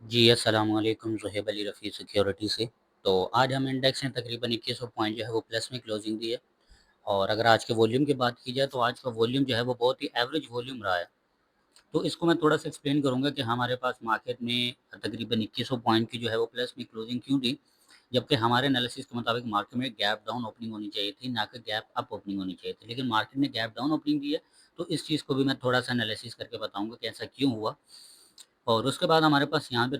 जी, अस्सलाम वालेकुम, ज़ुहैब अली रफ़ी सिक्योरिटी से। तो आज हम इंडेक्स ने तकरीबन 2100 पॉइंट जो है वो प्लस में क्लोजिंग दी है। और अगर आज के वॉल्यूम की बात की जाए तो आज का वॉल्यूम जो है वो बहुत ही एवरेज वॉल्यूम रहा है। तो इसको मैं थोड़ा-सा एक्सप्लेन करूँगा कि हमारे पास मार्केट में तकरीबन 2100 पॉइंट की जो है वो प्लस में क्लोजिंग क्यों दी? जबकि हमारे एनालिसिस के मुताबिक मार्केट में गैप डाउन ओपनिंग होनी चाहिए थी, ना कि गैप अप ओपनिंग होनी चाहिए थी। लेकिन मार्केट ने गैप डाउन ओपनिंग दी है, तो इस चीज़ को भी मैं थोड़ा-सा एनालिसिस करके बताऊँगा कि ऐसा क्यों हुआ। और उसके बाद हमारे पास यहाँ पे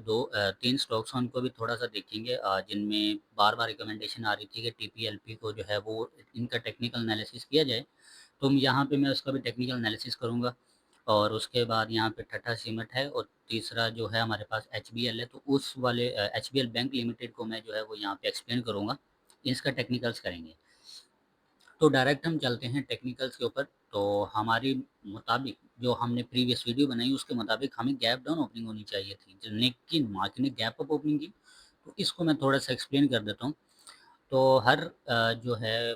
3 स्टॉक्स हैं, उनको भी थोड़ा-सा देखेंगे जिनमें बार-बार रिकमेंडेशन आ रही थी कि टीपीएलपी को जो है वो इनका टेक्निकल एनालिसिस किया जाए। तो यहाँ पे मैं उसका भी टेक्निकल एनालिसिस करूँगा। और उसके बाद यहाँ पे टाटा सीमेंट है और तीसरा जो है हमारे पास एचबीएल है, तो उस वाले एचबीएल बैंक लिमिटेड को मैं जो है वो यहाँ पे एक्सप्लेन करूँगा। इसका टेक्निकल्स करेंगे। तो डायरेक्ट हम चलते हैं टेक्निकल्स के ऊपर। तो हमारी मुताबिक जो हमने प्रीवियस वीडियो बनाई उसके मुताबिक हमें गैप डाउन ओपनिंग होनी चाहिए थी, लेकिन मार्केट ने गैप अप ओपनिंग की। तो इसको मैं थोड़ा-सा एक्सप्लेन कर देता हूँ। तो हर जो है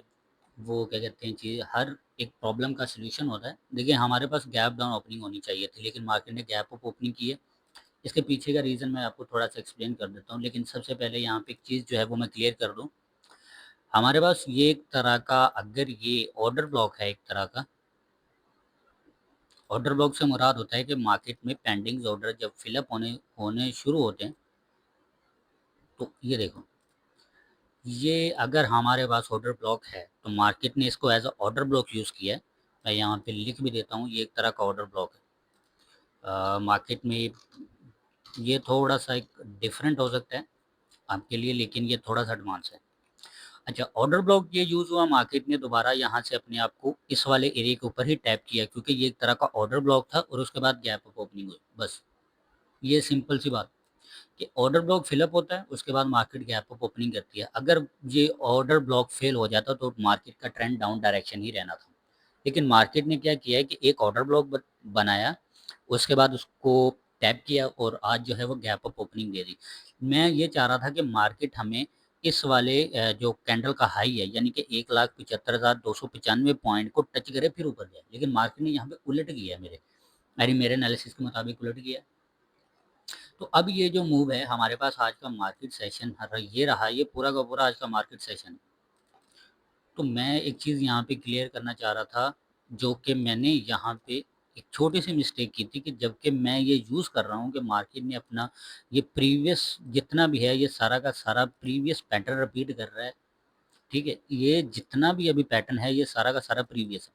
वो क्या कहते हैं चीज़, हर एक प्रॉब्लम का सॉल्यूशन होता है। देखिए हमारे पास गैप डाउन ओपनिंग होनी चाहिए थी, लेकिन मार्केट ने गैप अप ओपनिंग की है। इसके पीछे का रीज़न मैं आपको थोड़ा-सा एक्सप्लेन कर देता हूँ, लेकिन सबसे पहले यहाँ पे एक चीज़ जो है वो मैं क्लियर कर दूँ। हमारे पास ये एक तरह का, अगर ये ऑर्डर ब्लॉक है एक तरह का, ऑर्डर ब्लॉक से मुराद होता है कि मार्केट में पेंडिंग्स ऑर्डर जब फिलअप होने होने शुरू होते हैं, तो ये देखो, ये अगर हमारे पास ऑर्डर ब्लॉक है तो मार्केट ने इसको as a order block use किया है। मैं यहाँ पे लिख भी देता हूँ, ये एक तरह का ऑर्डर ब्लॉक है। मार्केट में ये थोड़ा सा एक डिफरेंट हो सकता है आपके लिए, लेकिन ये थोड़ा सा एडवांस है। अच्छा, ऑर्डर ब्लॉक ये यूज़ हुआ, मार्केट ने दोबारा यहाँ से अपने आप को इस वाले एरिया के ऊपर ही टैप किया, क्योंकि ये एक तरह का ऑर्डर ब्लॉक था और उसके बाद गैप अप ओपनिंग हुई, बस। ये सिंपल सी बात कि ऑर्डर ब्लॉक फिलअप होता है, उसके बाद मार्केट गैप अप ओपनिंग करती है। अगर ये ऑर्डर ब्लॉक फेल हो जाता तो मार्केट का ट्रेंड डाउन डायरेक्शन ही रहना था। लेकिन मार्केट ने क्या किया है कि एक ऑर्डर ब्लॉक बनाया, उसके बाद उसको टैप किया और आज जो है वो गैप अप ओपनिंग दे दी। मैं ये चाह रहा था कि मार्केट हमें इस वाले जो कैंडल का हाई है, यानी कि 1,75,295 पॉइंट को टच करे फिर ऊपर जाए, लेकिन मार्केट ने यहाँ पे उलट किया है, मेरे एनालिसिस के मुताबिक उलट किया है। तो अब ये जो मूव है हमारे पास, आज का मार्केट सेशन ये रहा, ये पूरा का पूरा आज का मार्केट सेशन। तो मैं एक चीज़ यहाँ पे क्लियर करना चाह रहा था, जो कि मैंने यहाँ पे एक छोटी सी मिस्टेक की थी, कि जबकि मैं ये यूज़ कर रहा हूँ कि मार्केट ने अपना ये प्रीवियस जितना भी है, ये सारा का सारा प्रीवियस पैटर्न रिपीट कर रहा है। ठीक है, ये जितना भी अभी पैटर्न है ये सारा का सारा प्रीवियस है।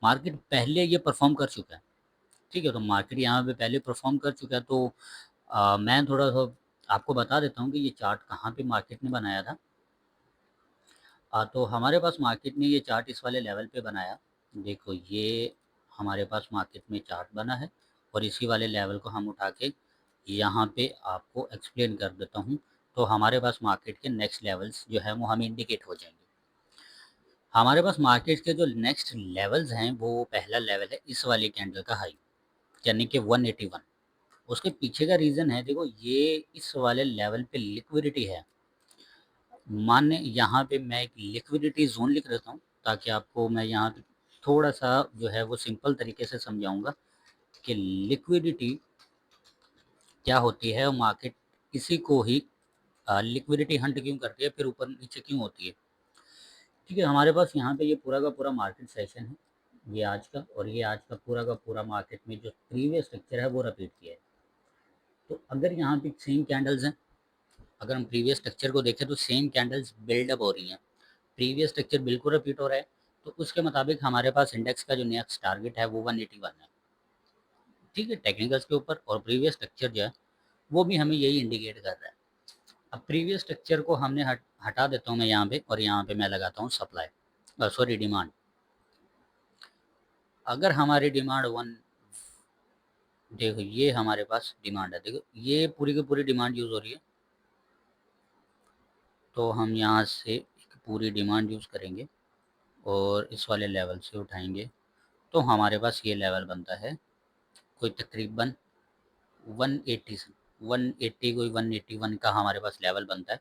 मार्केट पहले ये परफॉर्म कर चुका है। ठीक है, तो मार्केट यहाँ पे पहले परफॉर्म कर चुका है। तो मैं थोड़ा सा आपको बता देता हूँ कि ये चार्ट कहाँ पे मार्केट ने बनाया था। तो हमारे पास मार्केट ने ये चार्ट इस वाले लेवल पे बनाया। देखो, ये हमारे पास मार्केट में चार्ट बना है और इसी वाले लेवल को हम उठा के यहाँ पे आपको एक्सप्लेन कर देता हूँ। तो हमारे पास मार्केट के नेक्स्ट लेवल्स जो है वो हमें इंडिकेट हो जाएंगे। हमारे पास मार्केट के जो नेक्स्ट लेवल्स हैं, वो पहला लेवल है इस वाले कैंडल का हाई, यानी कि 181। उसके पीछे का रीज़न है, देखो ये इस वाले लेवल पे लिक्विडिटी है। माने यहाँ पे मैं एक लिक्विडिटी ज़ोन लिख देता हूँ, ताकि आपको मैं यहाँ पे थोड़ा-सा जो है वो सिंपल तरीके से समझाऊँगा कि लिक्विडिटी क्या होती है और मार्केट इसी को ही लिक्विडिटी हंट क्यों करती है, फिर ऊपर-नीचे क्यों होती है। ठीक है, हमारे पास यहाँ पे ये पूरा का पूरा मार्केट सेशन है, ये आज का, और ये आज का पूरा मार्केट में जो प्रीवियस स्ट्रक्चर है वो रिपीट किया है। तो अगर यहाँ पे सेम कैंडल्स हैं, अगर हम प्रीवियस स्ट्रक्चर को देखें तो सेम कैंडल्स बिल्डअप हो रही हैं, प्रीवियस स्ट्रक्चर बिल्कुल रिपीट हो रहा है। तो उसके मुताबिक हमारे पास इंडेक्स का जो नेक्स्ट टारगेट है वो 181 है। ठीक है, टेक्निकल्स के ऊपर, और प्रीवियस स्ट्रक्चर जो है वो भी हमें यही इंडिकेट कर रहा है। अब प्रीवियस स्ट्रक्चर को हमने हटा देता हूँ मैं यहाँ पे, और यहाँ पे मैं लगाता हूँ सप्लाई, सॉरी, डिमांड। अगर हमारी डिमांड वन, देखो ये हमारे पास डिमांड है, देखो ये पूरी की पूरी डिमांड यूज़ हो रही है। तो हम यहाँ से एक पूरी डिमांड यूज़ करेंगे और इस वाले लेवल से उठाएंगे, तो हमारे पास ये लेवल बनता है कोई तकरीबन 180 से 180, कोई 181 का हमारे पास लेवल बनता है।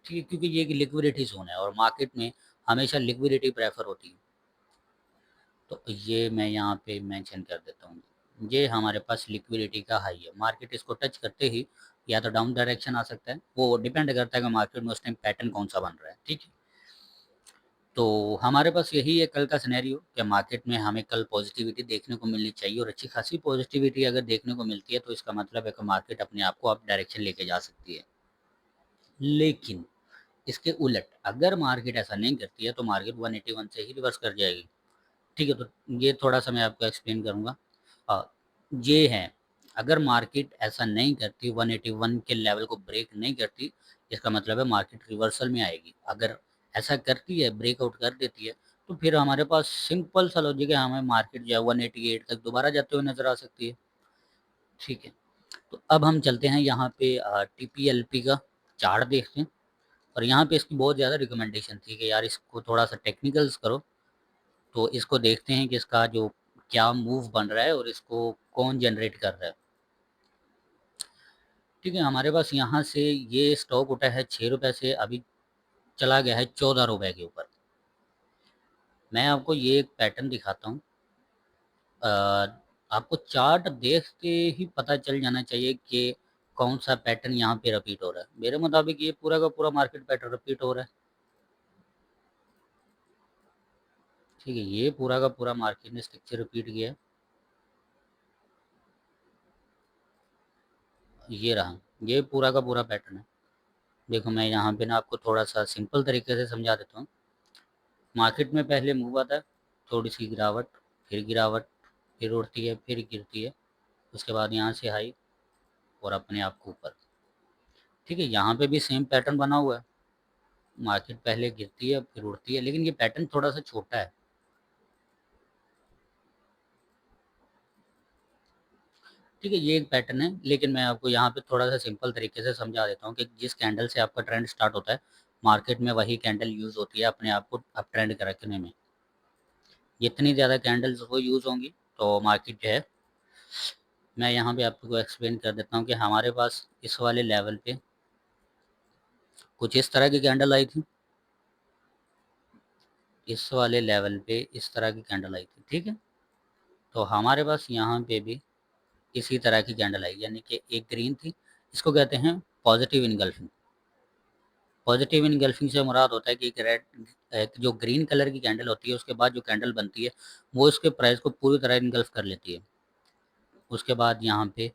ठीक है, क्योंकि ये एक लिक्विडिटी जोन है और मार्केट में हमेशा लिक्विडिटी प्रेफर होती है। तो ये मैं यहाँ पे मेंशन कर देता हूँ, ये हमारे पास लिक्विडिटी का हाई है। मार्केट इसको टच करते ही या तो डाउन डायरेक्शन आ सकता है, वो डिपेंड करता है कि मार्केट में उस टाइम पैटर्न कौन सा बन रहा है, ठीक है। तो हमारे पास यही है कल का सिनेरियो कि मार्केट में हमें कल पॉजिटिविटी देखने को मिलनी चाहिए, और अच्छी खासी पॉजिटिविटी अगर देखने को मिलती है तो इसका मतलब है कि मार्केट अपने आप को अप डायरेक्शन लेके जा सकती है। लेकिन इसके उलट अगर मार्केट ऐसा नहीं करती है तो मार्केट 181 से ही रिवर्स कर जाएगी, ठीक है। तो ये थोड़ा-सा मैं आपको एक्सप्लेन करूँगा। अ, ये है, अगर मार्केट ऐसा नहीं करती, 181 के लेवल को ब्रेक नहीं करती, इसका मतलब है मार्केट रिवर्सल में आएगी। अगर ऐसा करती है, ब्रेकआउट कर देती है, तो फिर हमारे पास सिंपल सा लॉजिक है, हमें मार्केट जो है 188 तक दोबारा जाते हुए नज़र आ सकती है, ठीक है। तो अब हम चलते हैं यहाँ पे टीपीएलपी का चार्ट देखते हैं, और यहाँ पे इसकी बहुत ज़्यादा रिकमेंडेशन थी कि यार इसको थोड़ा-सा टेक्निकल्स करो। तो इसको देखते हैं कि इसका जो क्या मूव बन रहा है और इसको कौन जनरेट कर रहा है, ठीक है। हमारे पास यहाँ से ये स्टॉक उठा है 6 रुपये से, अभी चला गया है 14 रुपये के ऊपर। मैं आपको ये एक पैटर्न दिखाता हूँ। आपको चार्ट देख के ही पता चल जाना चाहिए कि कौन सा पैटर्न यहाँ पे रिपीट हो रहा है। मेरे मुताबिक ये पूरा का पूरा मार्केट पैटर्न रिपीट हो रहा है, ठीक है। ये पूरा का पूरा मार्केट ने स्ट्रक्चर रिपीट किया है, ये रहा, ये पूरा का पूरा पैटर्न है। देखो मैं यहाँ पे ना आपको थोड़ा सा सिंपल तरीके से समझा देता हूँ। मार्केट में पहले मूव आता है, थोड़ी सी गिरावट, फिर गिरावट, फिर उठती है, फिर गिरती है, उसके बाद यहाँ से हाई और अपने आप को ऊपर, ठीक है। यहाँ पे भी सेम पैटर्न बना हुआ है, मार्केट पहले गिरती है फिर उठती है, लेकिन ये पैटर्न थोड़ा सा छोटा है, ठीक है। ये एक पैटर्न है, लेकिन मैं आपको यहाँ पे थोड़ा सा सिंपल तरीके से समझा देता हूँ कि जिस कैंडल से आपका ट्रेंड स्टार्ट होता है, मार्केट में वही कैंडल यूज़ होती है अपने आप को अप ट्रेंड रखने में। जितनी ज़्यादा कैंडल्स वो यूज़ होंगी तो मार्केट जो है, मैं यहाँ पे आपको एक्सप्लेन कर देता हूँ कि हमारे पास इस वाले लेवल पे कुछ इस तरह की कैंडल आई थी, इस वाले लेवल पे इस तरह की कैंडल आई थी, ठीक है। तो हमारे पास यहाँ पे भी इसी तरह की कैंडल आई, यानी कि एक ग्रीन थी, इसको कहते हैं पॉजिटिव इनगल्फिंग। पॉजिटिव इनगल्फिंग से मुराद होता है कि एक जो ग्रीन कलर की कैंडल होती है, उसके बाद जो कैंडल बनती है वो उसके प्राइस को पूरी तरह इनगल्फ कर लेती है। उसके बाद यहाँ पे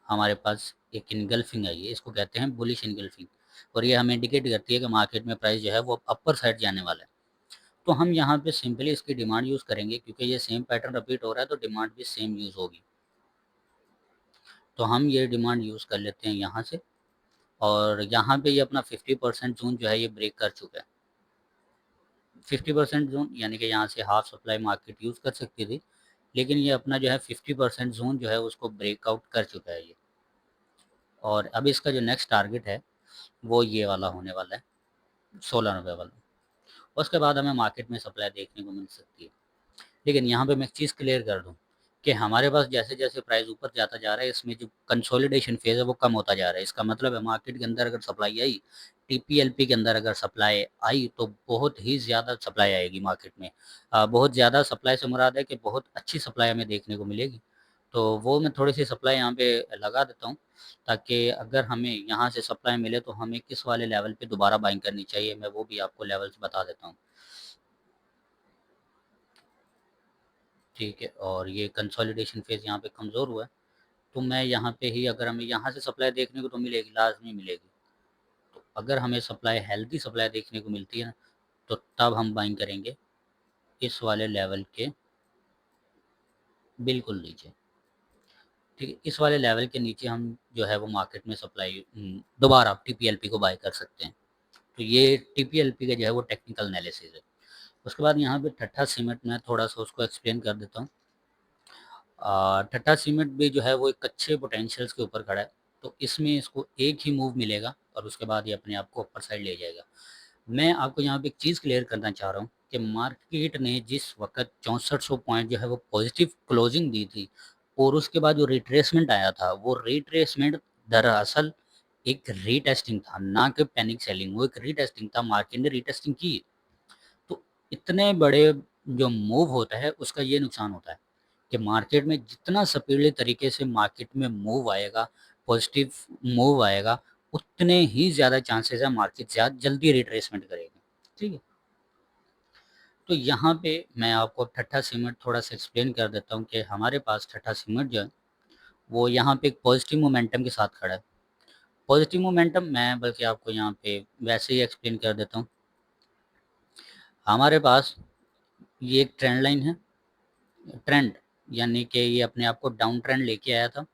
हमारे पास एक इनगल्फिंग आई है, इसको कहते हैं बुलिश इनगल्फिंग, और ये हमें इंडिकेट करती है कि मार्केट में प्राइस जो है वो अपर साइड जाने वाला है। तो हम यहाँ पे सिंपली इसकी डिमांड यूज़ करेंगे, क्योंकि ये सेम पैटर्न रिपीट हो रहा है तो डिमांड भी सेम यूज़ होगी। तो हम ये डिमांड यूज़ कर लेते हैं यहाँ से, और यहाँ पे ये अपना 50% जोन जो है ये ब्रेक कर चुका है। 50% जोन यानी कि यहाँ से हाफ सप्लाई मार्केट यूज़ कर सकती थी, लेकिन ये अपना जो है 50% जोन जो है उसको ब्रेकआउट कर चुका है ये। और अब इसका जो नेक्स्ट टारगेट है वो ये वाला होने वाला है, 16 रुपये वाला। उसके बाद हमें मार्केट में सप्लाई देखने को मिल सकती है। लेकिन यहाँ पे मैं एक चीज़ क्लियर कर दूँ कि हमारे पास जैसे-जैसे प्राइस ऊपर जाता जा रहा है, इसमें जो कंसोलिडेशन फेज़ है वो कम होता जा रहा है। इसका मतलब है मार्केट के अंदर अगर सप्लाई आई, टीपीएलपी के अंदर अगर सप्लाई आई तो बहुत ही ज़्यादा सप्लाई आएगी मार्केट में। बहुत ज़्यादा सप्लाई से मुराद है कि बहुत अच्छी सप्लाई हमें देखने को मिलेगी। तो वो मैं थोड़ी-सी सप्लाई यहाँ पे लगा देता हूँ, ताकि अगर हमें यहाँ से सप्लाई मिले तो हमें किस वाले लेवल पे दोबारा बाइंग करनी चाहिए, मैं वो भी आपको लेवल्स बता देता हूँ। ठीक है, और ये कंसोलिडेशन फेज़ यहाँ पे कमज़ोर हुआ है, तो मैं यहाँ पे ही, अगर हमें यहाँ से सप्लाई देखने को तो मिलेगी, लाज़मी मिलेगी। तो अगर हमें सप्लाई हेल्दी सप्लाई देखने को मिलती है ना, तो तब हम बाइंग करेंगे इस वाले लेवल के बिल्कुल नीचे, ठीक है। इस वाले लेवल के नीचे हम जो है वो मार्केट में सप्लाई दोबारा टीपीएलपी को बाय कर सकते हैं। तो ये टीपीएलपी का जो है वो टेक्निकल एनालिसिस है। उसके बाद यहाँ पे ठट्ठा सीमेंट में थोड़ा-सा उसको एक्सप्लेन कर देता हूँ। टाटा सीमेंट भी जो है वो एक अच्छे पोटेंशियल्स के ऊपर खड़ा है, तो इसमें इसको एक ही मूव मिलेगा और उसके बाद ये अपने आप को अपर साइड ले जाएगा। मैं आपको यहाँ पे एक चीज़ क्लियर करना चाह रहा हूँ कि मार्केट ने जिस वक़्त 6400 पॉइंट जो है वो पॉजिटिव क्लोजिंग दी थी, और उसके बाद जो रिट्रेसमेंट आया था, वो रिट्रेसमेंट दरअसल एक रीटेस्टिंग था, ना कि पैनिक सेलिंग। वो एक रीटेस्टिंग था, मार्केट ने रीटेस्टिंग की। तो इतने बड़े जो मूव होता है उसका ये नुकसान होता है कि मार्केट में जितना स्पीडली तरीके से मार्केट में मूव आएगा, पॉजिटिव मूव आएगा, उतने ही ज़्यादा चांसेस है मार्केट ज़्यादा जल्दी रिट्रेसमेंट करेगी। ठीक है, तो यहाँ पे मैं आपको ठट्ठा सीमेंट थोड़ा सा एक्सप्लेन कर देता हूँ कि हमारे पास ठट्ठा सीमेंट जो है वो यहाँ पे एक पॉजिटिव मोमेंटम के साथ खड़ा है। पॉजिटिव मोमेंटम मैं बल्कि आपको यहाँ पे वैसे ही एक्सप्लेन कर देता हूँ। हमारे पास ये एक ट्रेंड लाइन है, ट्रेंड यानी कि ये अपने आप को डाउन ट्रेंड लेके आया था,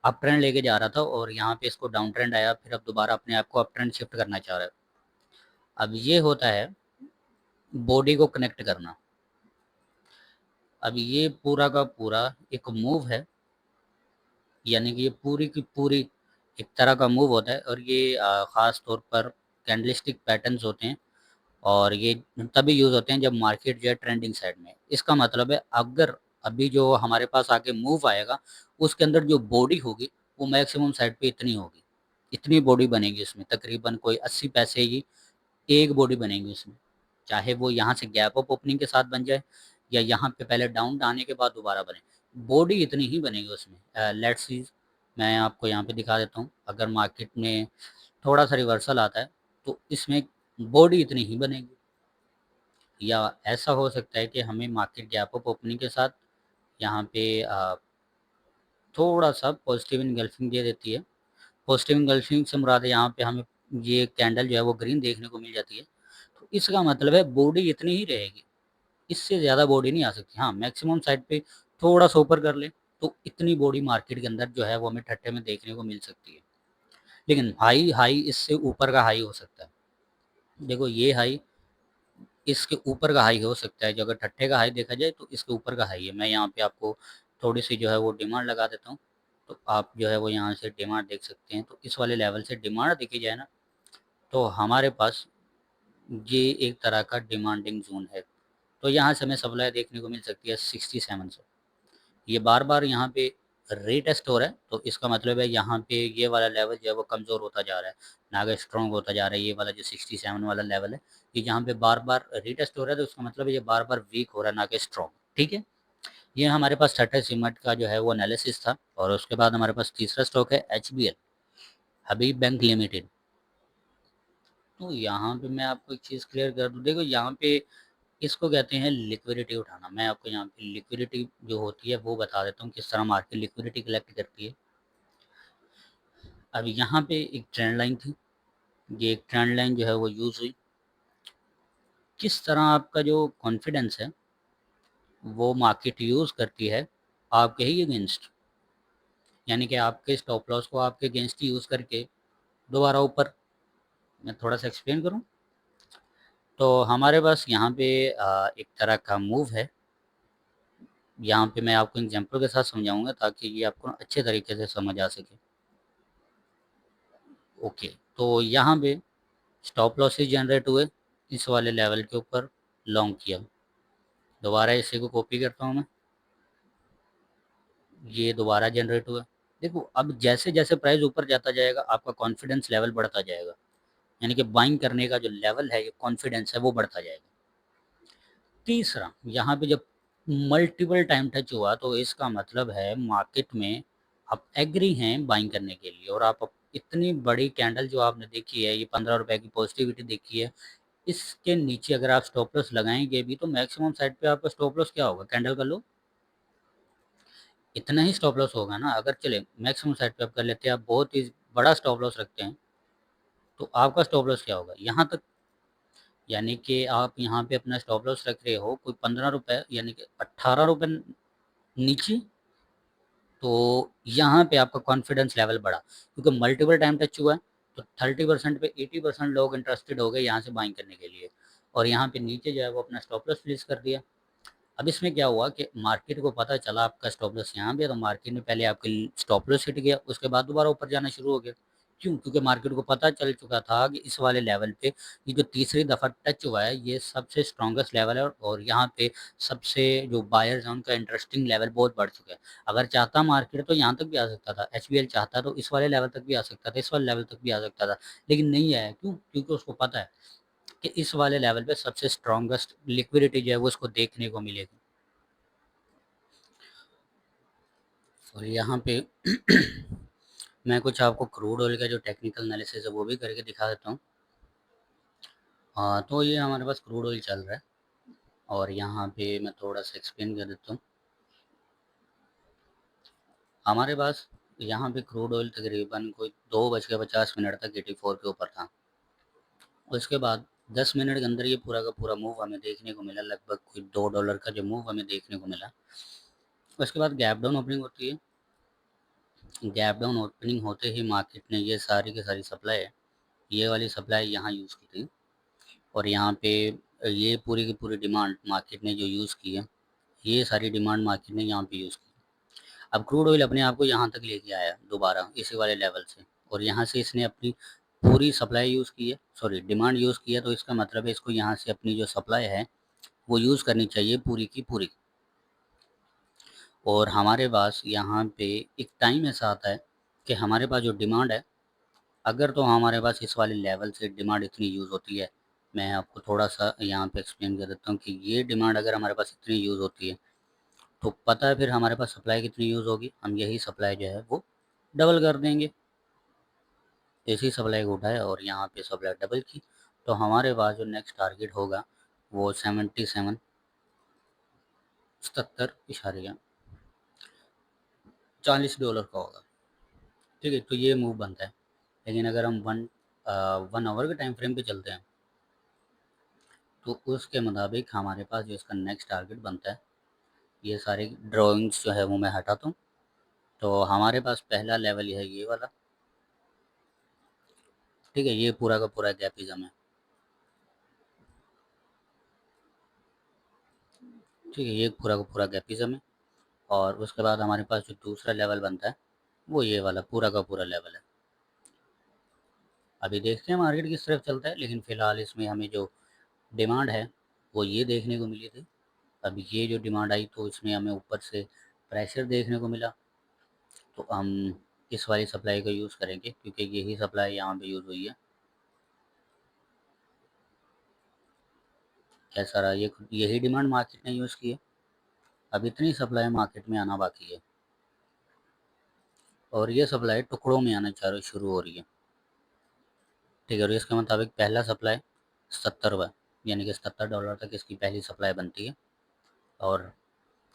अप ट्रेंड लेके जा रहा था और यहाँ पे इसको डाउन ट्रेंड आया, फिर अब दोबारा अपने आप को अप ट्रेंड शिफ्ट करना चाह रहा है। अब ये होता है बॉडी को कनेक्ट करना। अब ये पूरा का पूरा एक मूव है, यानी कि ये पूरी की पूरी एक तरह का मूव होता है और ये ख़ास तौर पर कैंडलस्टिक पैटर्न्स होते हैं और ये तभी यूज़ होते हैं जब मार्केट जो है ट्रेंडिंग साइड में। इसका मतलब है अगर अभी जो हमारे पास आके मूव आएगा उसके अंदर जो बॉडी होगी वो मैक्सिमम साइड पे इतनी होगी, इतनी बॉडी बनेगी इसमें, तकरीबन कोई 80 पैसे की एक बॉडी बनेगी इसमें। चाहे वो यहाँ से गैप अप ओपनिंग के साथ बन जाए या यहाँ पे पहले डाउन आने के बाद दोबारा बने, बॉडी इतनी ही बनेगी उसमें। लेट्स सी, मैं आपको यहाँ पे दिखा देता हूँ। अगर मार्केट में थोड़ा सा रिवर्सल आता है तो इसमें बॉडी इतनी ही बनेगी, या ऐसा हो सकता है कि हमें मार्केट गैप अप ओपनिंग के साथ यहाँ पे थोड़ा सा पॉजिटिव इनगल्फिंग दे देती है। पॉजिटिव इनगल्फिंग से मुराद है यहाँ पे हमें ये कैंडल जो है वो ग्रीन देखने को मिल जाती है, तो इसका मतलब है बॉडी इतनी ही रहेगी, इससे ज़्यादा बॉडी नहीं आ सकती। हाँ, मैक्सिमम साइड पे थोड़ा सा ऊपर कर ले तो इतनी बॉडी मार्केट के अंदर जो है वो हमें ठट्ठे में देखने को मिल सकती है। लेकिन हाई हाई इससे ऊपर का हाई हो सकता है। देखो ये हाई इसके ऊपर का हाई हो सकता है, जो अगर ठट्ठे का हाई देखा जाए तो इसके ऊपर का हाई है। मैं यहाँ पे आपको थोड़ी सी जो है वो डिमांड लगा देता हूँ, तो आप जो है वो यहाँ से डिमांड देख सकते हैं। तो इस वाले लेवल से डिमांड देखी जाए ना, तो हमारे पास ये एक तरह का डिमांडिंग जोन है। तो यहाँ से हमें सप्लाई देखने को मिल सकती है 67 से। ये बार बार यहाँ पे रीटेस्ट हो रहा है, तो इसका मतलब है यहाँ पे ये वाला लेवल जो है वो कमज़ोर होता जा रहा है, ना कि स्ट्रॉन्ग होता जा रहा है। ये वाला जो 67 वाला लेवल है, ये जहाँ पे बार बार रीटेस्ट हो रहा है, तो उसका मतलब है ये बार बार वीक हो रहा है, ना कि स्ट्रॉन्ग। ठीक है, ये हमारे पास टाटा सीमेंट का जो है वो एनालिसिस था। और उसके बाद हमारे पास तीसरा स्टॉक है HBL, हबीब बैंक लिमिटेड। तो यहाँ पे मैं आपको एक चीज़ क्लियर कर दूँ, देखो यहाँ पे इसको कहते हैं लिक्विडिटी उठाना। मैं आपको यहाँ पे लिक्विडिटी जो होती है वो बता देता हूँ, किस तरह मार्केट लिक्विडिटी कलेक्ट करती है। अब यहाँ पे एक ट्रेंड लाइन थी, ये एक ट्रेंड लाइन जो है वो यूज़ हुई। किस तरह आपका जो कॉन्फिडेंस है वो मार्केट यूज़ करती है आपके ही अगेंस्ट, यानी कि आपके स्टॉप लॉस को आपके अगेंस्ट यूज़ करके दोबारा ऊपर। मैं थोड़ा सा एक्सप्लेन करूँ तो हमारे पास यहाँ पे एक तरह का मूव है। यहाँ पे मैं आपको एग्जांपल के साथ समझाऊंगा ताकि ये आपको अच्छे तरीके से समझ आ सके। ओके, तो यहाँ पे स्टॉप लॉसेस जनरेट हुए, इस वाले लेवल के ऊपर लॉन्ग किया। दोबारा इसी को कॉपी करता हूँ मैं, ये दोबारा जनरेट हुआ। देखो अब जैसे जैसे प्राइस ऊपर जाता जाएगा आपका कॉन्फिडेंस लेवल बढ़ता जाएगा, यानी कि बाइंग करने का जो लेवल है, ये कॉन्फिडेंस है, वो बढ़ता जाएगा। तीसरा, यहाँ पे जब मल्टीपल टाइम टच हुआ तो इसका मतलब है मार्केट में आप एग्री हैं बाइंग करने के लिए। और आप इतनी बड़ी कैंडल जो आपने देखी है, ये 15 रुपए की पॉजिटिविटी देखी है, इसके नीचे अगर आप स्टॉप लॉस लगाएंगे भी तो मैक्सिमम साइड पे आपका स्टॉप लॉस क्या होगा, कैंडल का लो, इतना ही स्टॉप लॉस होगा ना। अगर चले मैक्सिमम साइड पे आप कर लेते हैं, आप बहुत ही बड़ा स्टॉप लॉस रखते हैं, तो आपका स्टॉप लॉस क्या होगा यहाँ तक, यानी कि आप यहाँ पे अपना स्टॉप लॉस रख रहे हो कोई 15 रुपए, यानी कि 18 रुपए नीचे। तो यहाँ पे आपका कॉन्फिडेंस लेवल बढ़ा, क्योंकि मल्टीपल टाइम टच हुआ है, तो 30% पे 80% लोग इंटरेस्टेड हो गए यहाँ से बाइंग करने के लिए, और यहाँ पे नीचे जो है वो अपना स्टॉप लॉस प्लेस कर दिया। अब इसमें क्या हुआ कि मार्केट को पता चला आपका स्टॉप लॉस यहाँ पे है, तो मार्केट ने पहले आपके स्टॉप लॉस हिट गया, उसके बाद दोबारा ऊपर जाना शुरू हो गया। क्यों? क्योंकि मार्केट को पता चल चुका था कि इस वाले लेवल पे ये जो तीसरी दफ़ा टच हुआ है ये सबसे स्ट्रॉन्गेस्ट लेवल है, और यहाँ पे सबसे जो बायर्स हैं उनका इंटरेस्टिंग लेवल बहुत बढ़ चुका है। अगर चाहता मार्केट तो यहाँ तक भी आ सकता था, HBL चाहता तो इस वाले लेवल तक भी आ सकता था, इस वाले लेवल तक भी आ सकता था, लेकिन नहीं आया। क्यों? क्योंकि उसको पता है कि इस वाले लेवल पे सबसे स्ट्रॉन्गेस्ट लिक्विडिटी जो है वो उसको देखने को मिलेगी। और यहाँ पे मैं कुछ आपको क्रूड ऑयल का जो टेक्निकल एनालिसिस है वो भी करके दिखा देता हूँ। तो ये हमारे पास क्रूड ऑयल चल रहा है और यहाँ पे मैं थोड़ा सा एक्सप्लेन कर देता हूँ। हमारे पास यहाँ पे क्रूड ऑयल तकरीबन कोई 2:50 तक 84 के ऊपर था। उसके बाद 10 मिनट के अंदर ये पूरा का पूरा मूव हमें देखने को मिला, लगभग कोई $2 का जो मूव हमें देखने को मिला। उसके बाद गैप डाउन ओपनिंग होती है। गैप डाउन ओपनिंग होते ही मार्केट ने ये सारी की सारी सप्लाई है, ये वाली सप्लाई यहाँ यूज़ की थी और यहाँ पे ये पूरी की पूरी डिमांड मार्केट ने जो यूज़ की है, ये सारी डिमांड मार्केट ने यहाँ पे यूज़ की। अब क्रूड ऑयल अपने आप को यहाँ तक लेके आया दोबारा इसी वाले लेवल से, और यहाँ से इसने अपनी पूरी सप्लाई यूज़ की है, सॉरी डिमांड यूज़ की है। तो इसका मतलब है इसको यहाँ से अपनी जो सप्लाई है वो यूज़ करनी चाहिए पूरी की पूरी। और हमारे पास यहाँ पे एक टाइम ऐसा आता है कि हमारे पास जो डिमांड है, अगर तो हमारे पास इस वाले लेवल से डिमांड इतनी यूज़ होती है, मैं आपको थोड़ा सा यहाँ पे एक्सप्लेन कर देता हूँ कि ये डिमांड अगर हमारे पास इतनी यूज़ होती है तो पता है फिर हमारे पास सप्लाई कितनी यूज़ होगी, हम यही सप्लाई जो है वो डबल कर देंगे। इसी सप्लाई को उठाया और यहाँ पे सप्लाई डबल की, तो हमारे पास जो नेक्स्ट टारगेट होगा वो 77.40 का होगा। ठीक है, तो ये मूव बनता है। लेकिन अगर हम 1 आवर के टाइम फ्रेम पे चलते हैं तो उसके मुताबिक हमारे पास जो इसका नेक्स्ट टारगेट बनता है, ये सारे ड्राइंग्स जो है वो मैं हटाता हूँ। तो हमारे पास पहला लेवल है ये वाला। ठीक है, ये पूरा का पूरा गैपिज्म है। ठीक है, ये पूरा का पूरा गैपिज्म है। और उसके बाद हमारे पास जो दूसरा लेवल बनता है वो ये वाला पूरा का पूरा लेवल है। अभी देखते हैं मार्केट किस तरफ चलता है, लेकिन फ़िलहाल इसमें हमें जो डिमांड है वो ये देखने को मिली थी। अब ये जो डिमांड आई तो इसमें हमें ऊपर से प्रेशर देखने को मिला, तो हम इस वाली सप्लाई का यूज़ करेंगे क्योंकि यही सप्लाई यहाँ पे यूज़ हुई है। कैसा रहा, ये यही डिमांड मार्केट ने यूज़ की है। अब इतनी सप्लाई मार्केट में आना बाकी है और ये सप्लाई टुकड़ों में आना चाह शुरू हो रही है। ठीक है, और इसके मुताबिक पहला सप्लाई 70 हुआ, यानी कि $70 तक इसकी पहली सप्लाई बनती है। और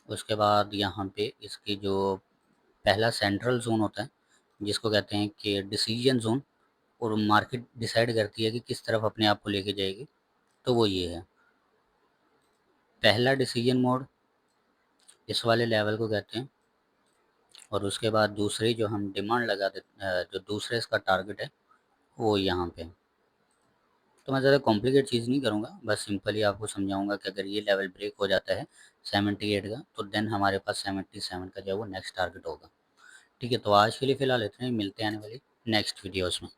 उसके बाद यहाँ पे इसकी जो पहला सेंट्रल जोन होता है जिसको कहते हैं कि डिसीजन जोन, और मार्केट डिसाइड करती है कि किस तरफ अपने आप को लेके जाएगी, तो वो ये है पहला डिसीजन मोड, इस वाले लेवल को कहते हैं। और उसके बाद दूसरी जो हम डिमांड लगा देते जो दूसरे इसका टारगेट है वो यहाँ पे। तो मैं ज़्यादा कॉम्प्लिकेट चीज़ नहीं करूँगा, बस सिंपली आपको समझाऊँगा कि अगर ये लेवल ब्रेक हो जाता है 78 का, तो देन हमारे पास 77 का जो है वो नेक्स्ट टारगेट होगा। ठीक है, तो आज के लिए फ़िलहाल इतना ही, मिलते हैं आने वाली नेक्स्ट वीडियोज़ में।